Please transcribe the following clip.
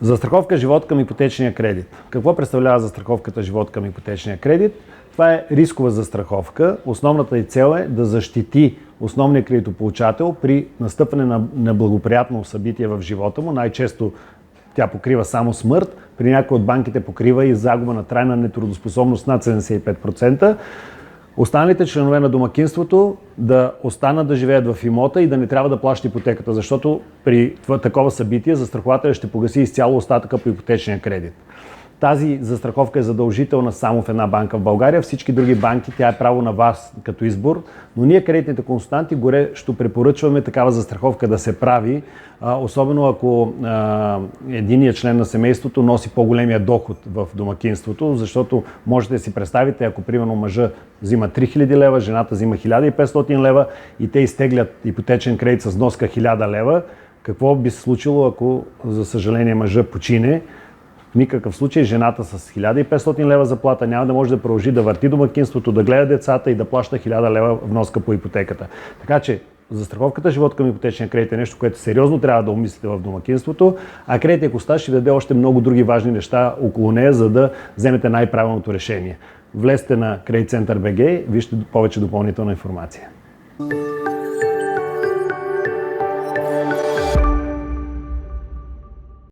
Застраховка живот към ипотечния кредит. Какво представлява застраховката живот към ипотечния кредит? Това е рискова застраховка. Основната й цел е да защити основния кредитополучател при настъпване на неблагоприятно събитие в живота му. Най-често тя покрива само смърт. При някои от банките покрива и загуба на трайна нетрудоспособност над 75%. Останалите членове на домакинството да останат да живеят в имота и да не трябва да плащат ипотеката, защото при такова събитие застрахователят ще погаси изцяло остатъка по ипотечния кредит. Тази застраховка е задължителна само в една банка в България. Всички други банки, тя е право на вас като избор, но ние кредитните консултанти горещо препоръчваме такава застраховка да се прави, особено ако единият член на семейството носи по-големия доход в домакинството, защото можете да си представите, ако примерно мъжа взима 3000 лева, жената взима 1500 лева и те изтеглят ипотечен кредит с вноска 1000 лева, какво би се случило, ако за съжаление мъжа почине? В никакъв случай жената с 1500 лева заплата няма да може да продължи да върти домакинството, да гледа децата и да плаща 1000 лева вноска по ипотеката. Така че застраховката живот към ипотечния кредит е нещо, което сериозно трябва да обмислите в домакинството, а кредитният консултант ще ви даде още много други важни неща около нея, за да вземете най-правилното решение. Влезте на Credit Center BG, вижте повече допълнителна информация.